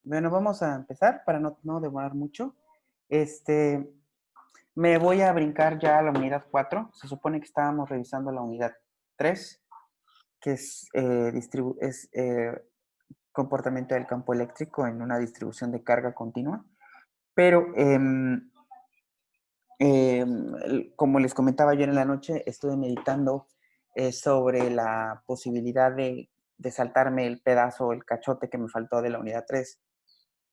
Bueno, vamos a empezar para no demorar mucho. Este, Me voy a brincar ya a la unidad 4. Se supone que estábamos revisando la unidad 3, que es comportamiento del campo eléctrico en una distribución de carga continua. Pero, como les comentaba ayer en la noche, estuve meditando sobre la posibilidad de saltarme el pedazo, el cachote que me faltó de la unidad 3,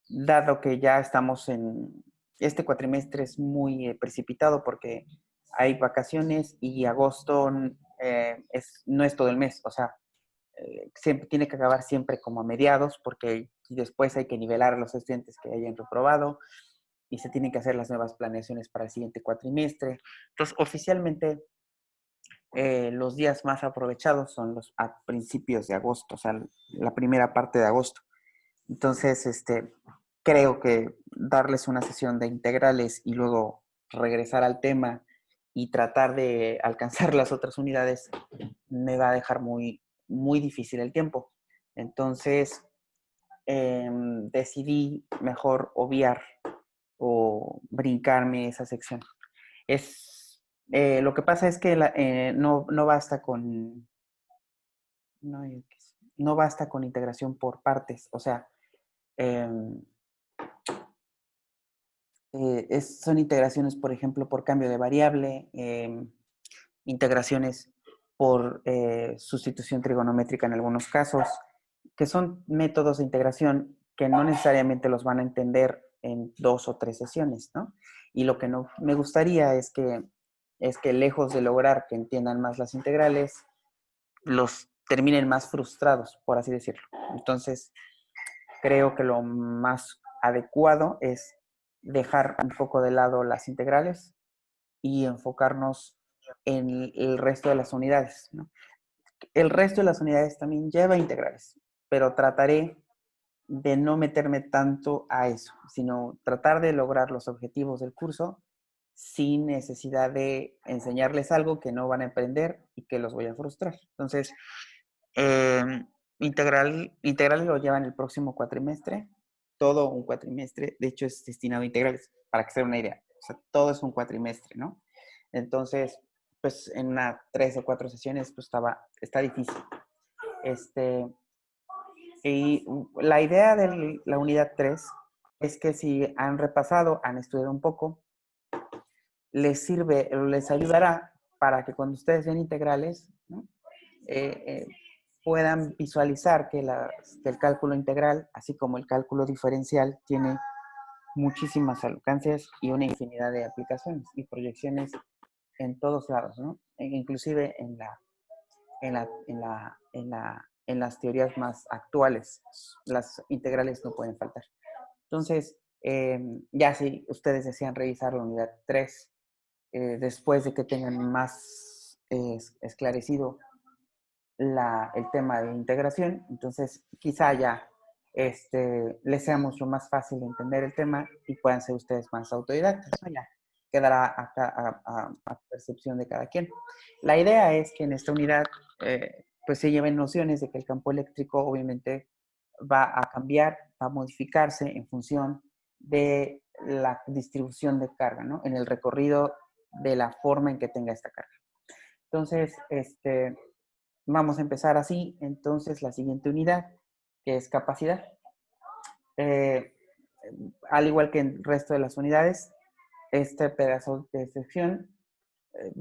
dado que ya estamos en este cuatrimestre. Es muy precipitado porque hay vacaciones y agosto no es todo el mes. O sea, siempre tiene que acabar siempre como a mediados, porque después hay que nivelar a los estudiantes que hayan reprobado y se tienen que hacer las nuevas planeaciones para el siguiente cuatrimestre. Entonces, oficialmente, los días más aprovechados son los a principios de agosto, o sea, la primera parte de agosto. Entonces, creo que darles una sesión de integrales y luego regresar al tema y tratar de alcanzar las otras unidades me va a dejar muy, muy difícil el tiempo. Entonces, decidí mejor obviar o brincarme esa sección. Lo que pasa es que no basta con, no, no basta con integración por partes. O sea, eh, son integraciones, por ejemplo, por cambio de variable, integraciones por sustitución trigonométrica en algunos casos, que son métodos de integración que no necesariamente los van a entender en 2 o 3 sesiones, ¿no? Y lo que no me gustaría es que lejos de lograr que entiendan más las integrales, los terminen más frustrados, por así decirlo. Entonces, creo que lo más adecuado es dejar un poco de lado las integrales y enfocarnos en el resto de las unidades, ¿no? El resto de las unidades también lleva integrales, pero trataré de no meterme tanto a eso, sino tratar de lograr los objetivos del curso sin necesidad de enseñarles algo que no van a aprender y que los voy a frustrar. Entonces, eh, integrales lo llevan el próximo cuatrimestre, todo un cuatrimestre. De hecho, es destinado a integrales, para que se den una idea. O sea, todo es un cuatrimestre, ¿no? Entonces, pues en 3 o 4 sesiones, pues está difícil. Este, y la idea de la unidad 3 es que si han repasado, han estudiado un poco, les sirve, les ayudará para que cuando ustedes ven integrales, ¿no? eh, eh, puedan visualizar que el cálculo integral, así como el cálculo diferencial, tiene muchísimos alcances y una infinidad de aplicaciones y proyecciones en todos lados, ¿no? Inclusive en las teorías más actuales. Las integrales no pueden faltar. Entonces, ya si ustedes desean revisar la unidad 3, después de que tengan más esclarecido el tema de integración, entonces quizá ya les sea mucho más fácil entender el tema y puedan ser ustedes más autodidactas, ¿no? Ya quedará a percepción de cada quien. La idea es que en esta unidad pues se lleven nociones de que el campo eléctrico obviamente va a cambiar, va a modificarse en función de la distribución de carga, ¿no? En el recorrido de la forma en que tenga esta carga. Entonces, vamos a empezar así. Entonces, la siguiente unidad, que es capacidad. Eh, Al igual que en el resto de las unidades, este pedazo de sección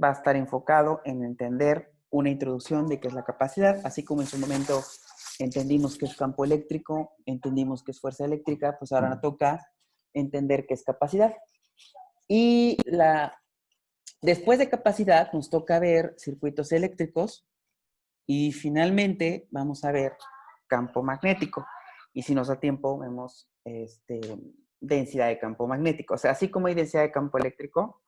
va a estar enfocado en entender una introducción de qué es la capacidad, así como en su momento entendimos qué es campo eléctrico, entendimos qué es fuerza eléctrica, pues ahora nos toca entender qué es capacidad. Y después de capacidad nos toca ver circuitos eléctricos y finalmente vamos a ver campo magnético. Y si nos da tiempo, vemos densidad de campo magnético. O sea, así como hay densidad de campo eléctrico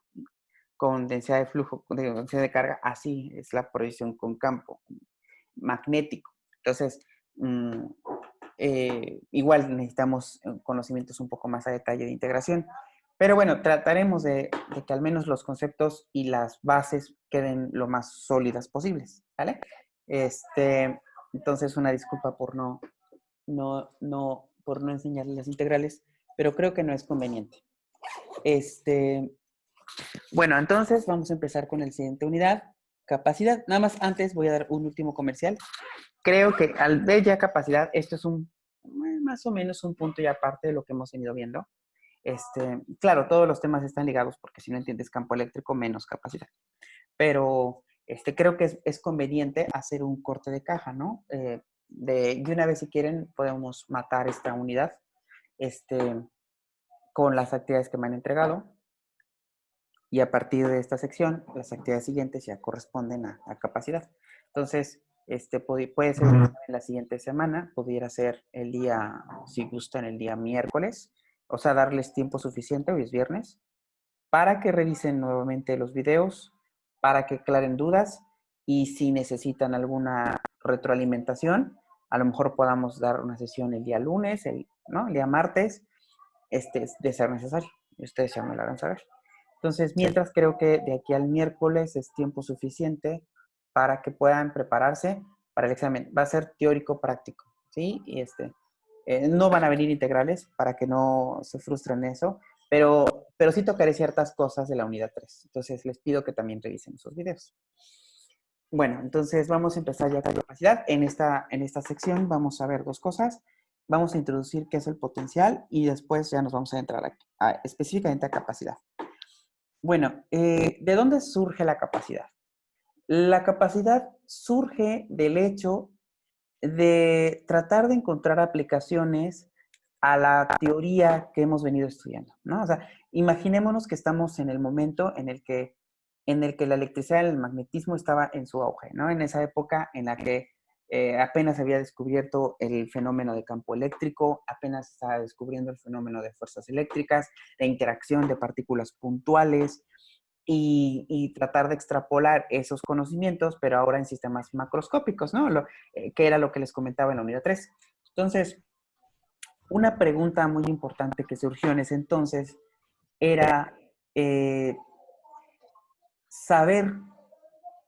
con densidad de flujo, de densidad de carga, así es la proyección con campo magnético. Entonces, igual necesitamos conocimientos un poco más a detalle de integración. Pero bueno, trataremos de que al menos los conceptos y las bases queden lo más sólidas posibles, ¿vale? Entonces, una disculpa por no por no enseñarles las integrales, pero creo que no es conveniente. Bueno, entonces vamos a empezar con la siguiente unidad, capacidad. Nada más antes voy a dar un último comercial. Creo que al ver ya capacidad, esto es más o menos un punto ya aparte de lo que hemos venido viendo. Claro, todos los temas están ligados porque si no entiendes campo eléctrico, menos capacidad. Pero creo que es conveniente hacer un corte de caja, ¿no? De una vez, si quieren, podemos matar esta unidad con las actividades que me han entregado. Y a partir de esta sección, las actividades siguientes ya corresponden a capacidad. Entonces, puede ser en la siguiente semana, pudiera ser el día, si gustan, el día miércoles, o sea, darles tiempo suficiente, hoy es viernes, para que revisen nuevamente los videos, para que aclaren dudas y si necesitan alguna retroalimentación, a lo mejor podamos dar una sesión el día lunes, ¿no? El día martes, de ser necesario. Y ustedes ya me lo harán saber. Entonces, mientras creo que de aquí al miércoles es tiempo suficiente para que puedan prepararse para el examen. Va a ser teórico práctico, ¿sí? Y no van a venir integrales para que no se frustren eso, pero sí tocaré ciertas cosas de la unidad 3. Entonces, les pido que también revisen esos videos. Bueno, entonces vamos a empezar ya con capacidad. En esta sección vamos a ver dos cosas. Vamos a introducir qué es el potencial y después ya nos vamos a entrar específicamente a capacidad. Bueno, ¿de dónde surge la capacidad? La capacidad surge del hecho de tratar de encontrar aplicaciones a la teoría que hemos venido estudiando, ¿no? O sea, imaginémonos que estamos en el momento en el que la electricidad y el magnetismo estaba en su auge, ¿no? En esa época en la que apenas había descubierto el fenómeno de campo eléctrico, apenas estaba descubriendo el fenómeno de fuerzas eléctricas, de interacción de partículas puntuales, y tratar de extrapolar esos conocimientos, pero ahora en sistemas macroscópicos, ¿no? Que era lo que les comentaba en la unidad 3. Entonces, una pregunta muy importante que surgió en ese entonces era saber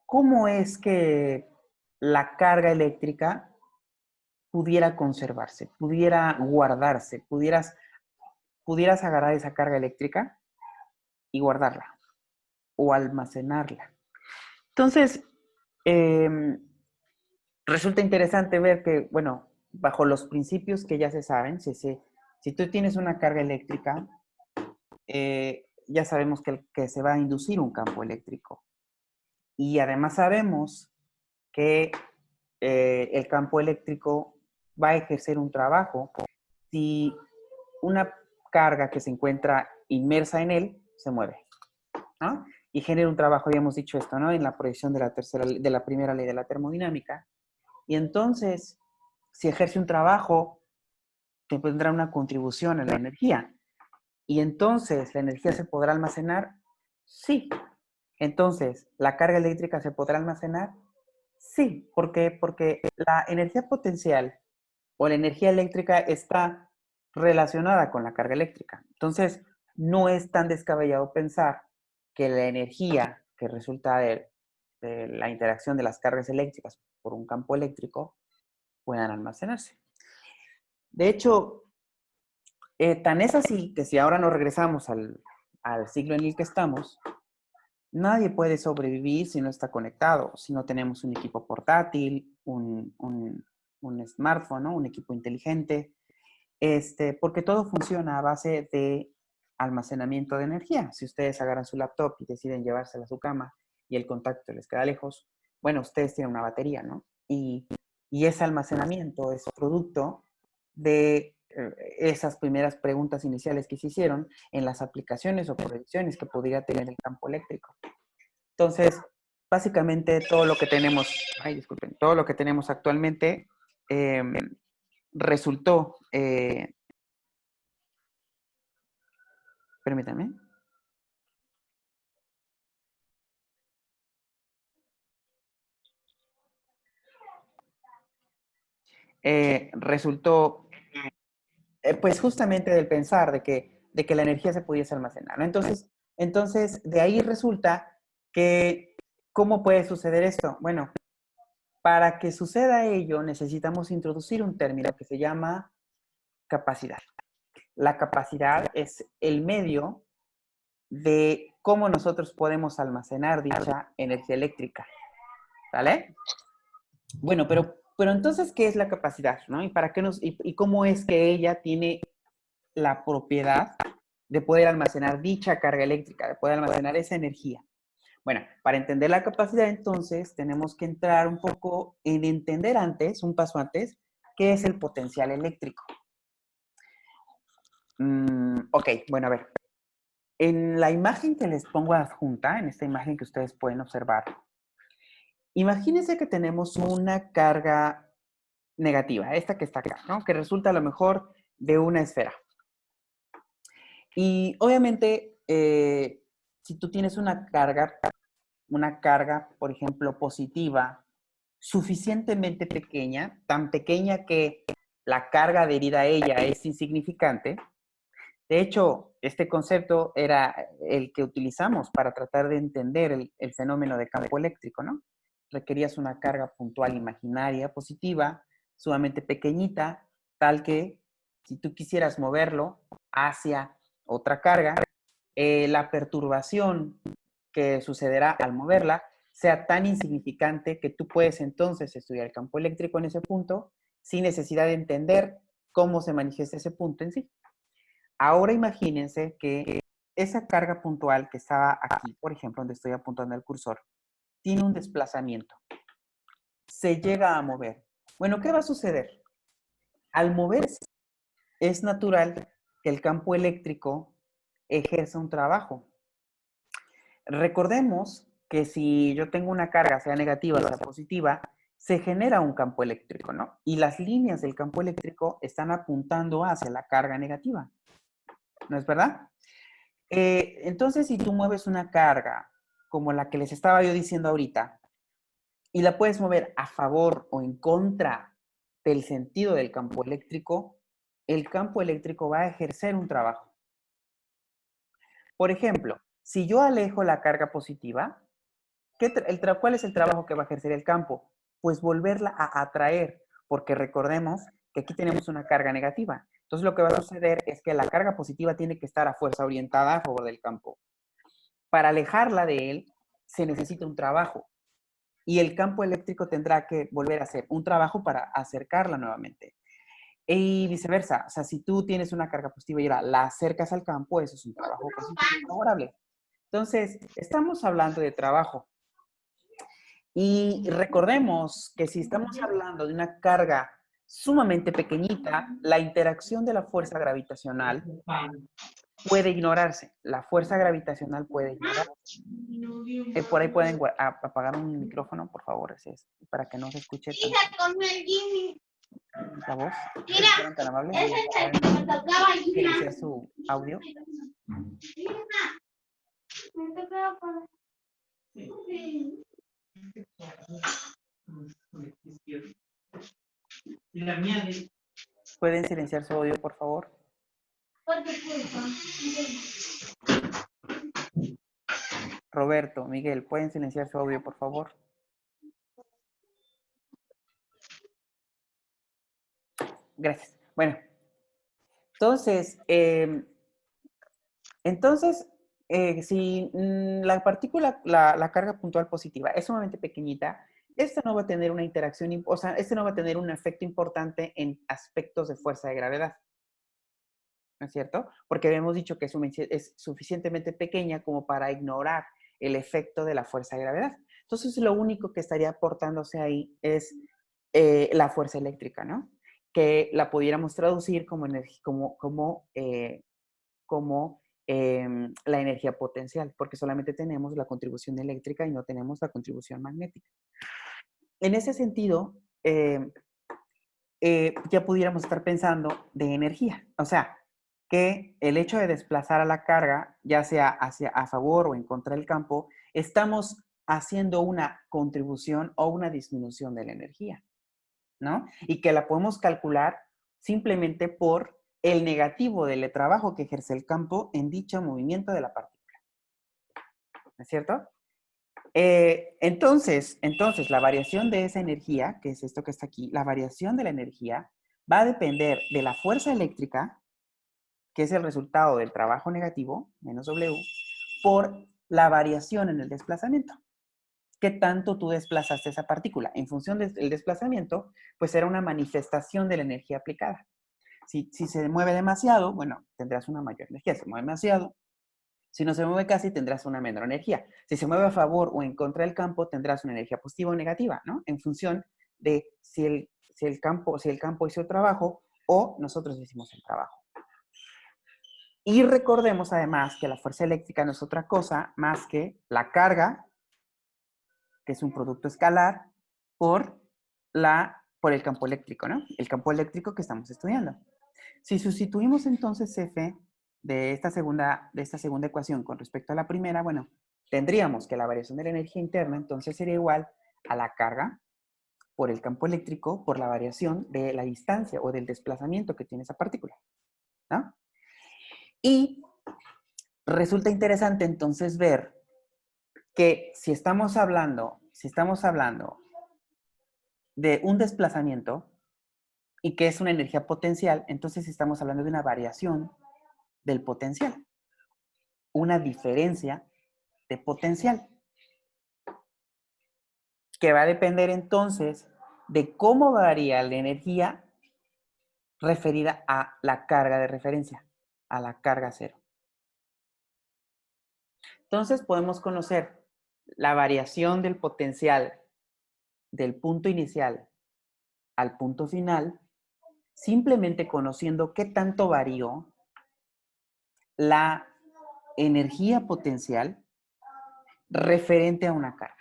cómo es que la carga eléctrica pudiera conservarse, pudiera guardarse, pudieras agarrar esa carga eléctrica y guardarla o almacenarla. Entonces, resulta interesante ver que, bueno, bajo los principios que ya se saben, si tú tienes una carga eléctrica, ya sabemos que se va a inducir un campo eléctrico. Y además sabemos que el campo eléctrico va a ejercer un trabajo si una carga que se encuentra inmersa en él se mueve, ¿no? Y genera un trabajo, habíamos dicho esto, ¿no? En la proyección de la primera ley de la termodinámica. Y entonces, si ejerce un trabajo, te tendrá una contribución a la energía. Y entonces, ¿la energía se podrá almacenar? Sí. Entonces, ¿la carga eléctrica se podrá almacenar? Sí. ¿Por qué? Porque la energía potencial o la energía eléctrica está relacionada con la carga eléctrica. Entonces, no es tan descabellado pensar que la energía que resulta de la interacción de las cargas eléctricas por un campo eléctrico puedan almacenarse. De hecho, tan es así que si ahora nos regresamos al siglo en el que estamos, nadie puede sobrevivir si no está conectado, si no tenemos un equipo portátil, un smartphone, ¿no? Un equipo inteligente, porque todo funciona a base de almacenamiento de energía. Si ustedes agarran su laptop y deciden llevársela a su cama y el contacto les queda lejos, bueno, ustedes tienen una batería, ¿no? Y ese almacenamiento es producto de esas primeras preguntas iniciales que se hicieron en las aplicaciones o proyecciones que podría tener el campo eléctrico. Entonces, básicamente todo lo que tenemos, disculpen, todo lo que tenemos actualmente resultó, permítanme, resultó pues justamente del pensar de que la energía se pudiese almacenar, ¿no? Entonces, de ahí resulta que, ¿cómo puede suceder esto? Bueno, para que suceda ello necesitamos introducir un término que se llama capacidad. La capacidad es el medio de cómo nosotros podemos almacenar dicha energía eléctrica. ¿Vale? Bueno, pero entonces, ¿qué es la capacidad? ¿No? ¿Y para qué y cómo es que ella tiene la propiedad de poder almacenar dicha carga eléctrica, de poder almacenar esa energía? Bueno, para entender la capacidad, entonces, tenemos que entrar un poco en entender antes, un paso antes, qué es el potencial eléctrico. Ok, bueno, a ver. En la imagen que les pongo adjunta, en esta imagen que ustedes pueden observar, imagínense que tenemos una carga negativa, esta que está acá, ¿no? Que resulta a lo mejor de una esfera. Y obviamente, si tú tienes una carga, por ejemplo, positiva, suficientemente pequeña, tan pequeña que la carga adherida a ella es insignificante. De hecho, este concepto era el que utilizamos para tratar de entender el fenómeno de campo eléctrico, ¿no? Requerías una carga puntual imaginaria positiva, sumamente pequeñita, tal que si tú quisieras moverlo hacia otra carga, la perturbación que sucederá al moverla sea tan insignificante que tú puedes entonces estudiar el campo eléctrico en ese punto sin necesidad de entender cómo se manifiesta ese punto en sí. Ahora imagínense que esa carga puntual que estaba aquí, por ejemplo, donde estoy apuntando el cursor, tiene un desplazamiento. Se llega a mover. Bueno, ¿qué va a suceder? Al moverse, es natural que el campo eléctrico ejerza un trabajo. Recordemos que si yo tengo una carga, sea negativa o sea positiva, se genera un campo eléctrico, ¿no? Y las líneas del campo eléctrico están apuntando hacia la carga negativa. ¿No es verdad? Entonces, si tú mueves una carga como la que les estaba yo diciendo ahorita, y la puedes mover a favor o en contra del sentido del campo eléctrico, el campo eléctrico va a ejercer un trabajo. Por ejemplo, si yo alejo la carga positiva, ¿cuál es el trabajo que va a ejercer el campo? Pues volverla a atraer, porque recordemos que aquí tenemos una carga negativa. Entonces lo que va a suceder es que la carga positiva tiene que estar a fuerza orientada a favor del campo. Para alejarla de él se necesita un trabajo y el campo eléctrico tendrá que volver a hacer un trabajo para acercarla nuevamente. Y viceversa, o sea, si tú tienes una carga positiva y ahora la acercas al campo, eso es un trabajo positivo favorable. Entonces, estamos hablando de trabajo. Y recordemos que si estamos hablando de una carga sumamente pequeñita, la interacción de la fuerza gravitacional puede ignorarse. La fuerza gravitacional puede ignorarse. Por ahí pueden apagar un micrófono, por favor, ese es, para que no se escuche la voz. Mira, Tan amables. ese es el que me tocaba Silenciar su audio. Me tocaba poner. ¿Pueden silenciar su audio, por favor? Roberto, Miguel, ¿pueden silenciar su audio, por favor? Gracias. Bueno, entonces, si la partícula, la carga puntual positiva es sumamente pequeñita, esta no va a tener una interacción, o sea, este no va a tener un efecto importante en aspectos de fuerza de gravedad. ¿No es cierto? Porque habíamos dicho que es suficientemente pequeña como para ignorar el efecto de la fuerza de gravedad. Entonces, lo único que estaría aportándose ahí es la fuerza eléctrica, ¿no? Que la pudiéramos traducir como, la energía potencial, porque solamente tenemos la contribución eléctrica y no tenemos la contribución magnética. En ese sentido, ya pudiéramos estar pensando de energía. O sea, que el hecho de desplazar a la carga, ya sea a favor o en contra del campo, estamos haciendo una contribución o una disminución de la energía, ¿no? Y que la podemos calcular simplemente por el negativo del trabajo que ejerce el campo en dicho movimiento de la partícula. ¿No es cierto? Entonces, la variación de esa energía, que es esto que está aquí, la variación de la energía va a depender de la fuerza eléctrica, que es el resultado del trabajo negativo, menos W, por la variación en el desplazamiento. ¿Qué tanto tú desplazaste esa partícula? En función del desplazamiento, pues será una manifestación de la energía aplicada. Si se mueve demasiado, bueno, tendrás una mayor energía. Si se mueve demasiado, si no se mueve casi, tendrás una menor energía. Si se mueve a favor o en contra del campo, tendrás una energía positiva o negativa, ¿no? En función de si el campo hizo el trabajo o nosotros hicimos el trabajo. Y recordemos además que la fuerza eléctrica no es otra cosa más que la carga, que es un producto escalar, por el campo eléctrico, ¿no? El campo eléctrico que estamos estudiando. Si sustituimos entonces F de esta segunda ecuación con respecto a la primera, bueno, tendríamos que la variación de la energía interna entonces sería igual a la carga por el campo eléctrico por la variación de la distancia o del desplazamiento que tiene esa partícula, ¿no? Y resulta interesante entonces ver que si estamos hablando de un desplazamiento y que es una energía potencial, entonces estamos hablando de una variación del potencial, una diferencia de potencial, que va a depender entonces de cómo varía la energía referida a la carga de referencia, a la carga cero. Entonces podemos conocer la variación del potencial del punto inicial al punto final simplemente conociendo qué tanto varió la energía potencial referente a una carga.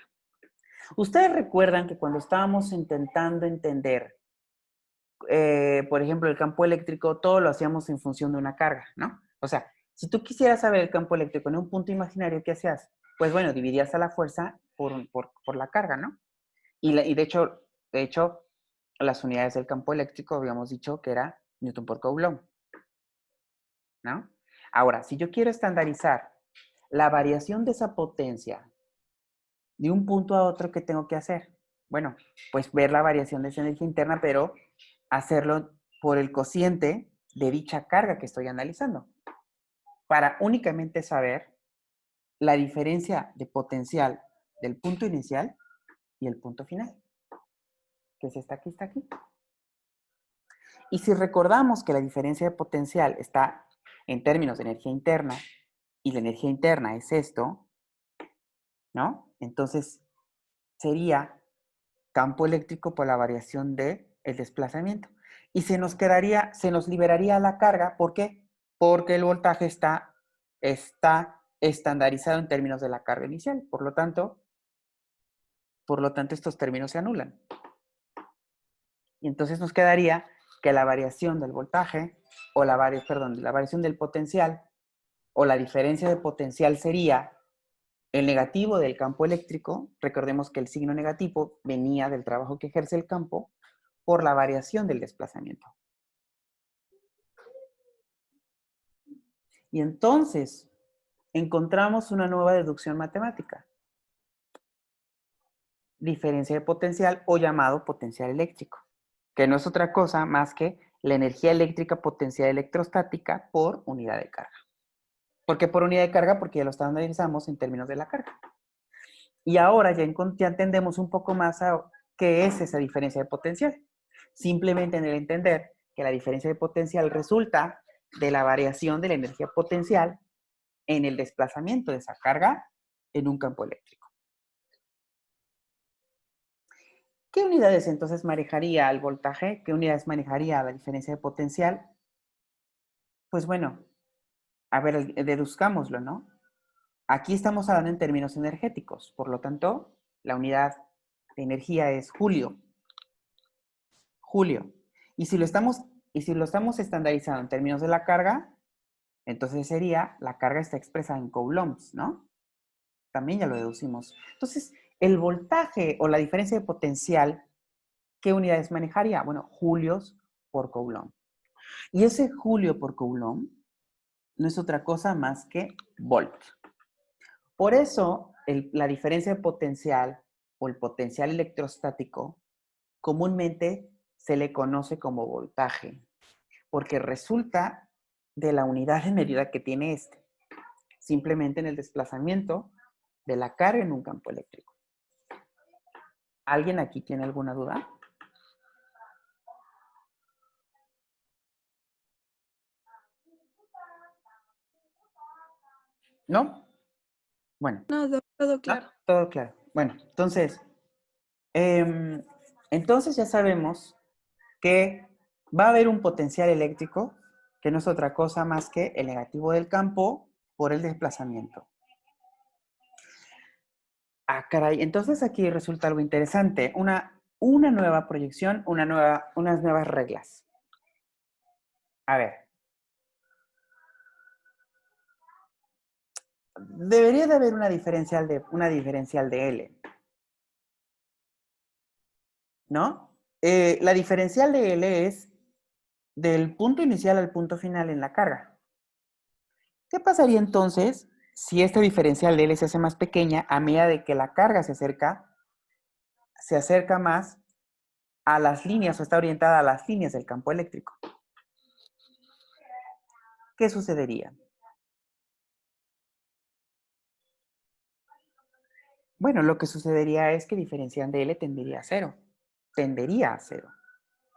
Ustedes recuerdan que cuando estábamos intentando entender, por ejemplo, el campo eléctrico, todo lo hacíamos en función de una carga, ¿no? O sea, si tú quisieras saber el campo eléctrico en un punto imaginario, ¿qué hacías? Pues bueno, dividías a la fuerza por la carga, ¿no? Y de hecho, las unidades del campo eléctrico habíamos dicho que era Newton por Coulomb, ¿no? Ahora, si yo quiero estandarizar la variación de esa potencia de un punto a otro, ¿qué tengo que hacer? Bueno, pues ver la variación de esa energía interna, pero hacerlo por el cociente de dicha carga que estoy analizando, para únicamente saber la diferencia de potencial del punto inicial y el punto final, que es esta aquí, está aquí. Y si recordamos que la diferencia de potencial está en términos de energía interna, y la energía interna es esto, ¿no? Entonces sería campo eléctrico por la variación del desplazamiento. Y se nos liberaría la carga, ¿por qué? Porque el voltaje está estandarizado en términos de la carga inicial. Por lo tanto, estos términos se anulan. Y entonces nos quedaría que la variación del voltaje, o la variación del potencial, o la diferencia de potencial sería el negativo del campo eléctrico. Recordemos que el signo negativo venía del trabajo que ejerce el campo por la variación del desplazamiento. Y entonces encontramos una nueva deducción matemática. Diferencia de potencial o llamado potencial eléctrico, que no es otra cosa más que la energía eléctrica potencial electrostática por unidad de carga. ¿Por qué por unidad de carga? Porque ya lo estandarizamos en términos de la carga. Y ahora ya entendemos un poco más qué es esa diferencia de potencial. Simplemente en el entender que la diferencia de potencial resulta de la variación de la energía potencial en el desplazamiento de esa carga en un campo eléctrico. ¿Qué unidades entonces manejaría el voltaje? ¿Qué unidades manejaría la diferencia de potencial? Pues bueno, a ver, deduzcámoslo, ¿no? Aquí estamos hablando en términos energéticos, por lo tanto, la unidad de energía es Julio. Julio. Y si lo estamos estandarizando en términos de la carga, entonces sería, la carga está expresada en coulombs, ¿no? También ya lo deducimos. Entonces, el voltaje o la diferencia de potencial, ¿qué unidades manejaría? Bueno, julios por coulomb. Y ese julio por coulomb no es otra cosa más que volt. Por eso, la diferencia de potencial o el potencial electrostático comúnmente se le conoce como voltaje, porque resulta de la unidad de medida que tiene este, simplemente en el desplazamiento de la carga en un campo eléctrico. ¿Alguien aquí tiene alguna duda? ¿No? Bueno, No, todo ¿no? claro. Todo claro. Bueno, entonces, entonces ya sabemos que va a haber un potencial eléctrico que no es otra cosa más que el negativo del campo por el desplazamiento. Ah, caray, entonces aquí resulta algo interesante. Una nueva proyección, unas nuevas reglas. A ver. Debería de haber una diferencial de L, ¿no? La diferencial de L es del punto inicial al punto final en la carga. ¿Qué pasaría entonces si esta diferencial de L se hace más pequeña a medida de que la carga se acerca más a las líneas o está orientada a las líneas del campo eléctrico? ¿Qué sucedería? Bueno, lo que sucedería es que diferencial de L tendería a cero. Tendería a cero.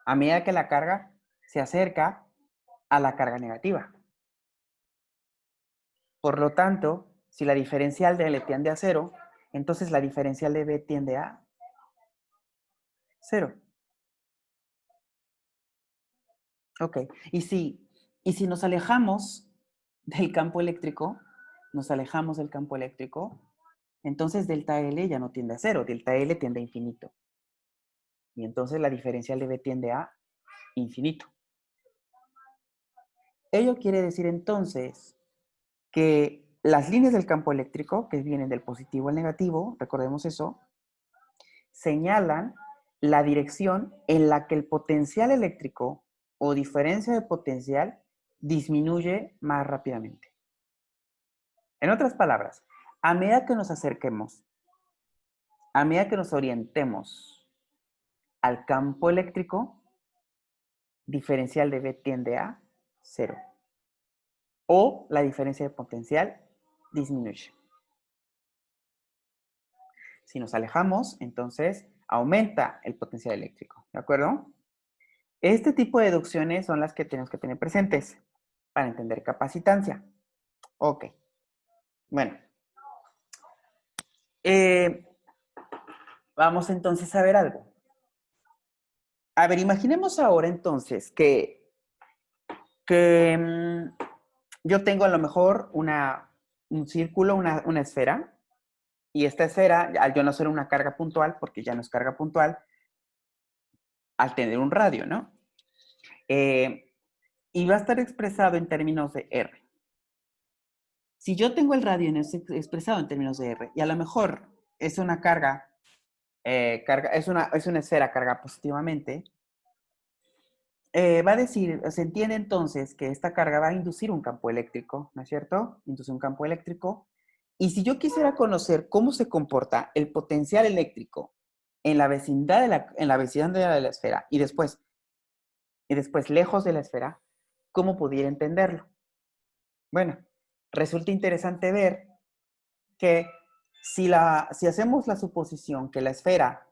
A medida que la carga se acerca a la carga negativa. Por lo tanto, si la diferencial de L tiende a cero, entonces la diferencial de B tiende a cero. Ok. Y si nos alejamos del campo eléctrico, entonces delta L ya no tiende a cero, delta L tiende a infinito. Y entonces la diferencial de B tiende a infinito. Ello quiere decir entonces que las líneas del campo eléctrico, que vienen del positivo al negativo, recordemos eso, señalan la dirección en la que el potencial eléctrico o diferencia de potencial disminuye más rápidamente. En otras palabras, a medida que nos acerquemos, a medida que nos orientemos al campo eléctrico, diferencial de B tiende a cero. O la diferencia de potencial disminuye. Si nos alejamos, entonces aumenta el potencial eléctrico. ¿De acuerdo? Este tipo de deducciones son las que tenemos que tener presentes para entender capacitancia. Ok. Bueno. Vamos entonces a ver algo. A ver, imaginemos ahora entonces que yo tengo a lo mejor un círculo, una esfera, y esta esfera, al yo no ser una carga puntual, porque ya no es carga puntual, al tener un radio, ¿no? Y va a estar expresado en términos de R. Si yo tengo el radio expresado en términos de R, y a lo mejor es una es una esfera cargada positivamente, va a decir, se entiende entonces que esta carga va a inducir un campo eléctrico, ¿no es cierto? Induce un campo eléctrico. Y si yo quisiera conocer cómo se comporta el potencial eléctrico en la vecindad de la esfera y después lejos de la esfera, ¿cómo pudiera entenderlo? Bueno, resulta interesante ver que si hacemos la suposición que la esfera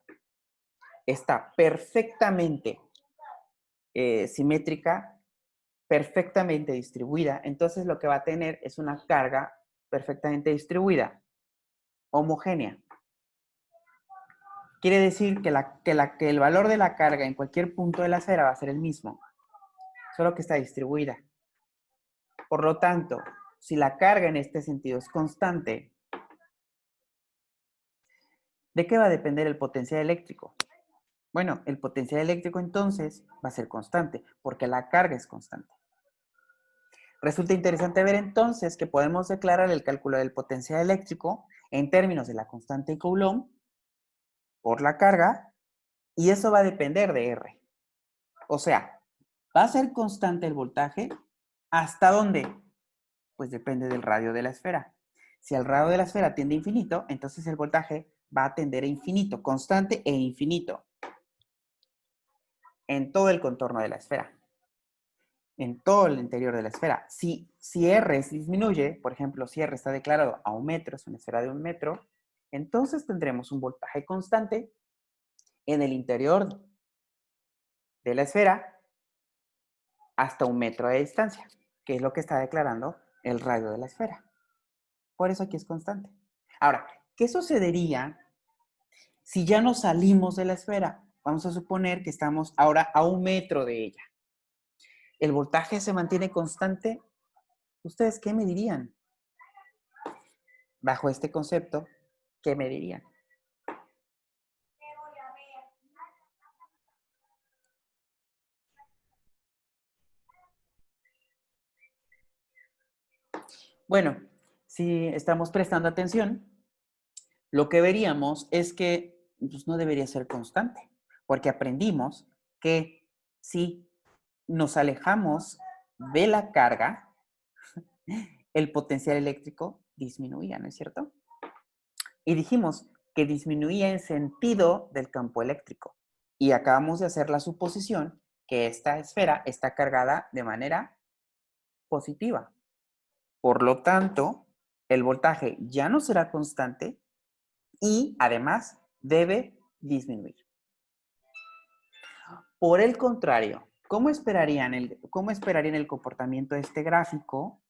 está perfectamente simétrica, perfectamente distribuida, entonces lo que va a tener es una carga perfectamente distribuida, homogénea. Quiere decir que el valor de la carga en cualquier punto de la esfera va a ser el mismo, solo que está distribuida. Por lo tanto, si la carga en este sentido es constante, ¿de qué va a depender el potencial eléctrico? Bueno, el potencial eléctrico entonces va a ser constante, porque la carga es constante. Resulta interesante ver entonces que podemos declarar el cálculo del potencial eléctrico en términos de la constante Coulomb por la carga, y eso va a depender de R. O sea, ¿va a ser constante el voltaje? ¿Hasta dónde? Pues depende del radio de la esfera. Si el radio de la esfera tiende a infinito, entonces el voltaje va a tender a infinito, constante e infinito. en todo el contorno de la esfera, en todo el interior de la esfera. Si R disminuye, por ejemplo, si R está declarado a 1 metro, es una esfera de 1 metro, entonces tendremos un voltaje constante en el interior de la esfera hasta 1 metro de distancia, que es lo que está declarando el radio de la esfera. Por eso aquí es constante. Ahora, ¿qué sucedería si ya nos salimos de la esfera? Vamos a suponer que estamos ahora a 1 metro de ella. ¿El voltaje se mantiene constante? ¿Ustedes qué me dirían? Bajo este concepto, ¿qué me dirían? Bueno, si estamos prestando atención, lo que veríamos es que pues, no debería ser constante, porque aprendimos que si nos alejamos de la carga, el potencial eléctrico disminuía, ¿no es cierto? Y dijimos que disminuía en sentido del campo eléctrico. Y acabamos de hacer la suposición que esta esfera está cargada de manera positiva. Por lo tanto, el voltaje ya no será constante y además debe disminuir. Por el contrario, ¿cómo esperarían el comportamiento de este gráfico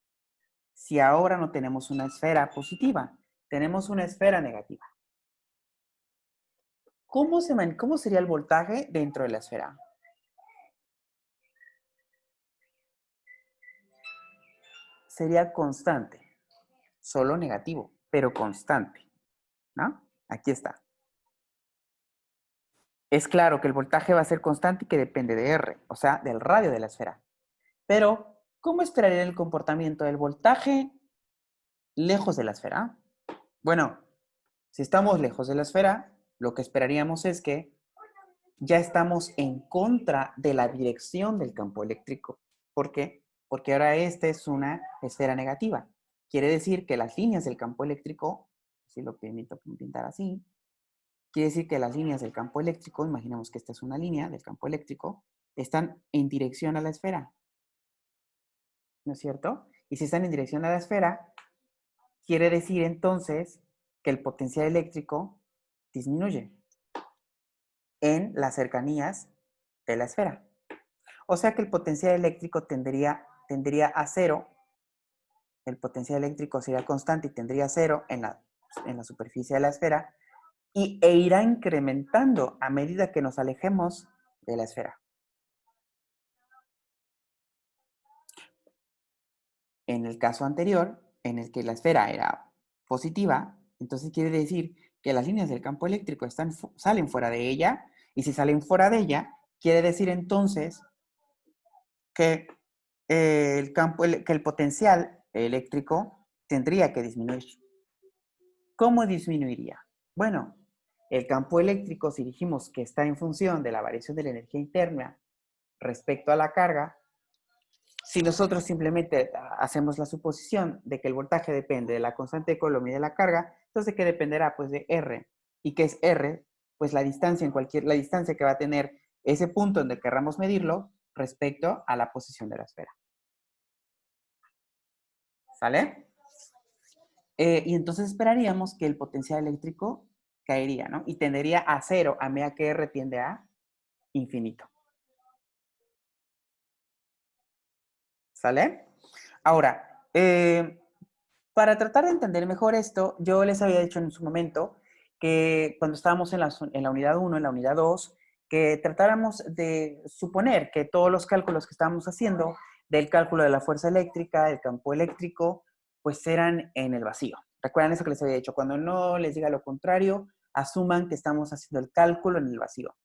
si ahora no tenemos una esfera positiva? Tenemos una esfera negativa. ¿Cómo sería el voltaje dentro de la esfera? Sería constante, solo negativo, pero constante, ¿no? Aquí está. Es claro que el voltaje va a ser constante y que depende de R, o sea, del radio de la esfera. Pero, ¿cómo esperaría el comportamiento del voltaje lejos de la esfera? Bueno, si estamos lejos de la esfera, lo que esperaríamos es que ya estamos en contra de la dirección del campo eléctrico. ¿Por qué? Porque ahora esta es una esfera negativa. Quiere decir que las líneas del campo eléctrico, si lo permito pintar así, quiere decir que las líneas del campo eléctrico, imaginemos que esta es una línea del campo eléctrico, están en dirección a la esfera. ¿No es cierto? Y si están en dirección a la esfera, quiere decir entonces que el potencial eléctrico disminuye en las cercanías de la esfera. O sea que el potencial eléctrico tendería a cero, el potencial eléctrico sería constante y tendría cero en la superficie de la esfera e irá incrementando a medida que nos alejemos de la esfera. En el caso anterior, en el que la esfera era positiva, entonces quiere decir que las líneas del campo eléctrico salen fuera de ella, y si salen fuera de ella, quiere decir entonces que, que el potencial eléctrico tendría que disminuir. ¿Cómo disminuiría? Bueno, el campo eléctrico, si dijimos que está en función de la variación de la energía interna respecto a la carga, si nosotros simplemente hacemos la suposición de que el voltaje depende de la constante de Coulomb y de la carga, entonces ¿de qué dependerá? Pues de R. ¿Y qué es R? Pues la distancia la distancia que va a tener ese punto donde querramos medirlo respecto a la posición de la esfera. ¿Sale? Y entonces esperaríamos que el potencial eléctrico caería, ¿no? Y tendería a cero a medida que R tiende a infinito. ¿Sale? Ahora, para tratar de entender mejor esto, yo les había dicho en su momento que cuando estábamos en la unidad 1, en la unidad 2, que tratáramos de suponer que todos los cálculos que estábamos haciendo del cálculo de la fuerza eléctrica, del campo eléctrico, pues eran en el vacío. ¿Recuerdan eso que les había dicho? Cuando no les diga lo contrario, asuman que estamos haciendo el cálculo en el vacío.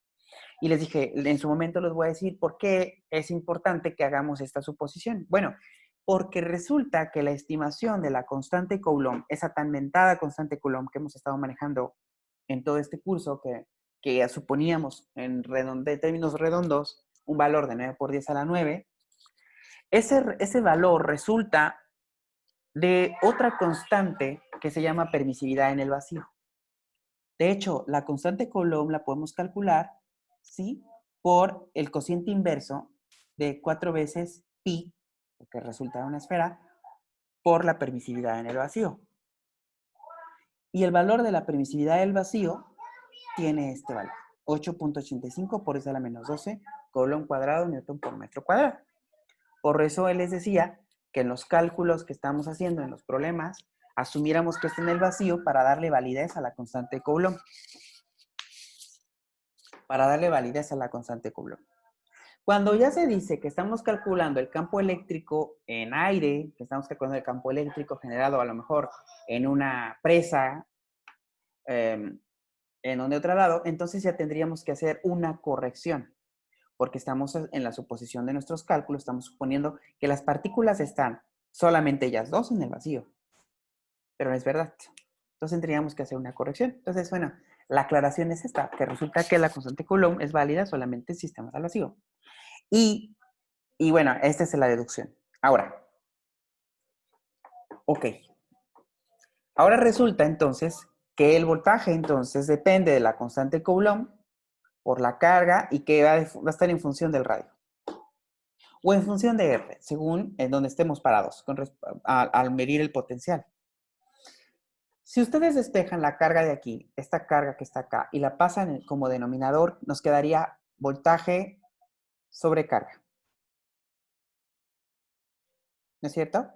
Y les dije, en su momento les voy a decir por qué es importante que hagamos esta suposición. Bueno, porque resulta que la estimación de la constante Coulomb, esa tan mentada constante Coulomb que hemos estado manejando en todo este curso, que ya suponíamos en términos redondos un valor de 9 por 10 a la 9, ese valor resulta de otra constante que se llama permisividad en el vacío. De hecho, la constante Coulomb la podemos calcular, ¿sí? por el cociente inverso de 4 veces pi, que resulta una esfera, por la permisividad en el vacío. Y el valor de la permisividad del vacío tiene este valor, 8.85 por 10 a la menos 12 coulomb cuadrado newton por metro cuadrado. Por eso él les decía que en los cálculos que estamos haciendo en los problemas, asumiéramos que está en el vacío para darle validez a la constante de Coulomb. Para darle validez a la constante de Coulomb. Cuando ya se dice que estamos calculando el campo eléctrico en aire, que estamos calculando el campo eléctrico generado a lo mejor en una presa, en un de otro lado, entonces ya tendríamos que hacer una corrección, porque estamos en la suposición de nuestros cálculos, estamos suponiendo que las partículas están solamente ellas dos en el vacío, pero no es verdad. Entonces tendríamos que hacer una corrección. Entonces, bueno, la aclaración es esta, que resulta que la constante Coulomb es válida solamente en sistemas al vacío. Y bueno, esta es la deducción. Ahora, ok. Ahora resulta entonces que el voltaje entonces depende de la constante Coulomb por la carga y que va a estar en función del radio. O en función de R, según en donde estemos parados al medir el potencial. Si ustedes despejan la carga de aquí, esta carga que está acá, y la pasan como denominador, nos quedaría voltaje sobre carga. ¿No es cierto?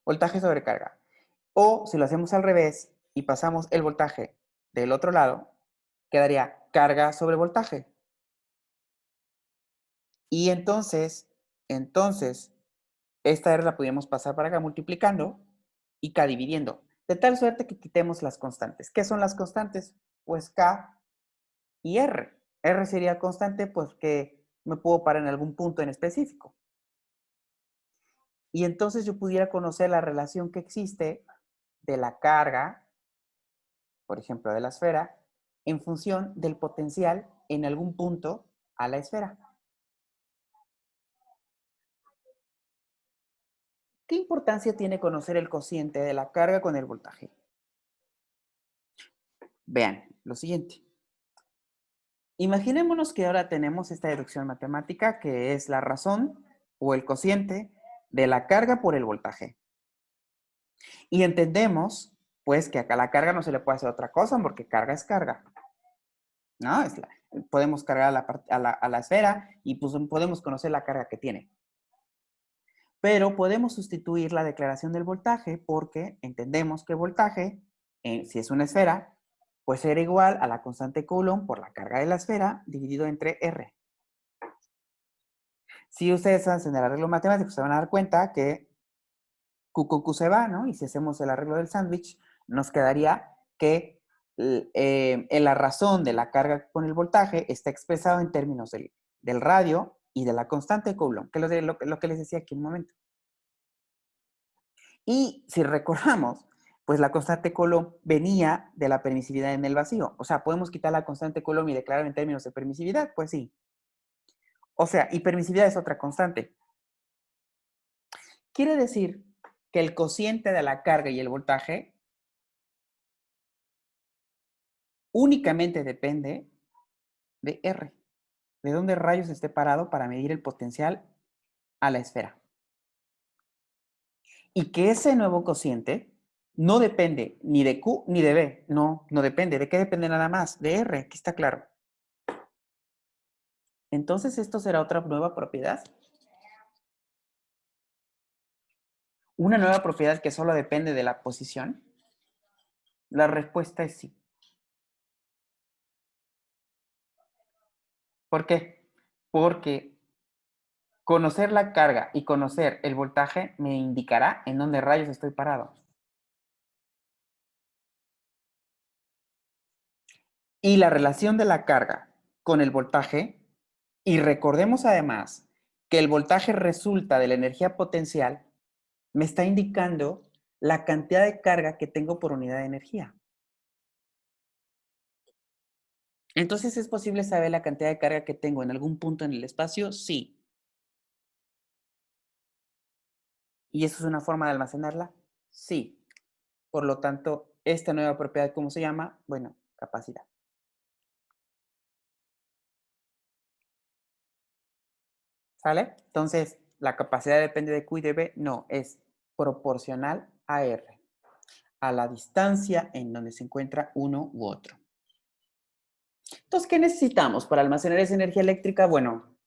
Voltaje sobre carga. O si lo hacemos al revés y pasamos el voltaje del otro lado, quedaría carga sobre voltaje. Y entonces, esta R la podríamos pasar para acá multiplicando y K dividiendo. De tal suerte que quitemos las constantes. ¿Qué son las constantes? Pues K y R. R sería constante, pues que me puedo parar en algún punto en específico. Y entonces yo pudiera conocer la relación que existe de la carga, por ejemplo, de la esfera, en función del potencial en algún punto a la esfera. ¿Qué importancia tiene conocer el cociente de la carga con el voltaje? Vean lo siguiente. Imaginémonos que ahora tenemos esta deducción matemática que es la razón o el cociente de la carga por el voltaje. Y entendemos, pues, que acá la carga no se le puede hacer otra cosa porque carga es carga. ¿No? Podemos cargar a la esfera y pues, podemos conocer la carga que tiene. Pero podemos sustituir la declaración del voltaje porque entendemos que voltaje, si es una esfera, pues será igual a la constante Coulomb por la carga de la esfera dividido entre R. Si ustedes hacen el arreglo matemático, se van a dar cuenta que Q con Q se va, ¿no? Y si hacemos el arreglo del sándwich, nos quedaría que en la razón de la carga con el voltaje está expresado en términos del radio y de la constante Coulomb, que es lo que les decía aquí un momento. Y si recordamos, pues la constante Coulomb venía de la permisividad en el vacío. O sea, ¿podemos quitar la constante Coulomb y declarar en términos de permisividad? Pues sí. O sea, y permisividad es otra constante. Quiere decir que el cociente de la carga y el voltaje únicamente depende de R, de dónde rayos esté parado para medir el potencial a la esfera. Y que ese nuevo cociente no depende ni de Q ni de B, no depende. ¿De qué depende nada más? De R, aquí está claro. Entonces, ¿esto será otra nueva propiedad? ¿Una nueva propiedad que solo depende de la posición? La respuesta es sí. ¿Por qué? Porque conocer la carga y conocer el voltaje me indicará en dónde rayos estoy parado. Y la relación de la carga con el voltaje, y recordemos además que el voltaje resulta de la energía potencial, me está indicando la cantidad de carga que tengo por unidad de energía. Entonces, ¿es posible saber la cantidad de carga que tengo en algún punto en el espacio? Sí. ¿Y eso es una forma de almacenarla? Sí. Por lo tanto, esta nueva propiedad, ¿cómo se llama? Bueno, capacidad. ¿Sale? Entonces, la capacidad depende de Q y de B. No, es proporcional a R, a la distancia en donde se encuentra uno u otro. Entonces, ¿qué necesitamos para almacenar esa energía eléctrica? Bueno,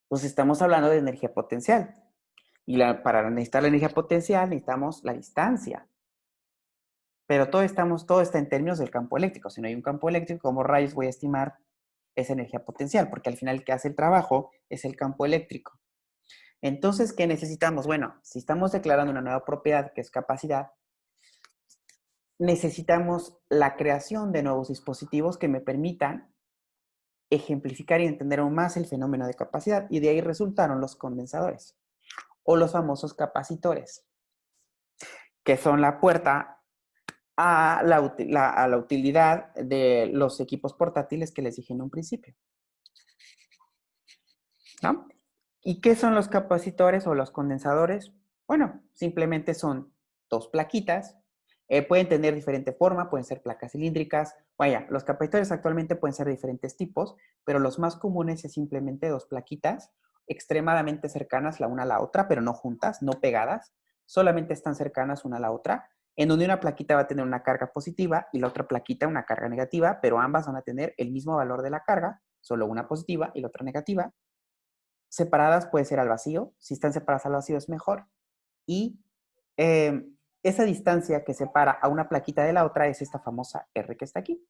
pues estamos hablando de energía potencial. Y para necesitar la energía potencial necesitamos la distancia. Pero todo está en términos del campo eléctrico. Si no hay un campo eléctrico, ¿cómo rayos voy a estimar esa energía potencial? Porque al final el que hace el trabajo es el campo eléctrico. Entonces, ¿qué necesitamos? Bueno, si estamos declarando una nueva propiedad que es capacidad, necesitamos la creación de nuevos dispositivos que me permitan ejemplificar y entender aún más el fenómeno de capacidad. Y de ahí resultaron los condensadores o los famosos capacitores, que son la puerta a la utilidad de los equipos portátiles que les dije en un principio, ¿no? ¿Y qué son los capacitores o los condensadores? Bueno, simplemente son dos plaquitas. Pueden tener diferente forma, pueden ser placas cilíndricas. Vaya, los capacitores actualmente pueden ser de diferentes tipos, pero los más comunes es simplemente dos plaquitas extremadamente cercanas la una a la otra, pero no juntas, no pegadas, solamente están cercanas una a la otra, en donde una plaquita va a tener una carga positiva y la otra plaquita una carga negativa, pero ambas van a tener el mismo valor de la carga, solo una positiva y la otra negativa. Separadas puede ser al vacío, si están separadas al vacío es mejor. Y esa distancia que separa a una plaquita de la otra es esta famosa R que está aquí.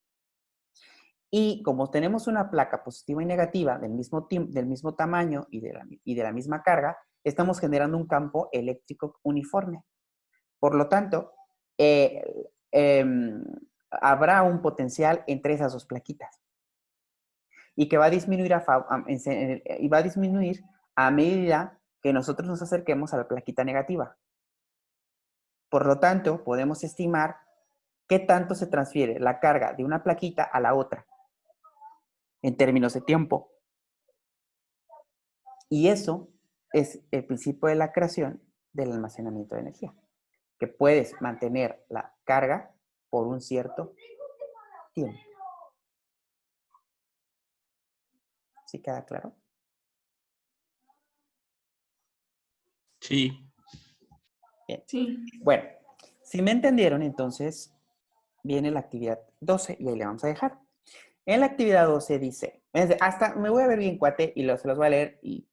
Y como tenemos una placa positiva y negativa del mismo tamaño y de la misma carga, estamos generando un campo eléctrico uniforme. Por lo tanto, eh, eh, habrá un potencial entre esas dos plaquitas y que va a disminuir y va a disminuir a medida que nosotros nos acerquemos a la plaquita negativa. Por lo tanto, podemos estimar qué tanto se transfiere la carga de una plaquita a la otra en términos de tiempo. Y eso es el principio de la creación del almacenamiento de energía, que puedes mantener la carga por un cierto tiempo. ¿Sí queda claro? Sí. Bien. Sí. Bueno, si me entendieron, entonces viene la actividad 12 y ahí le vamos a dejar. En la actividad 12 dice, hasta me voy a ver bien cuate y se los voy a leer y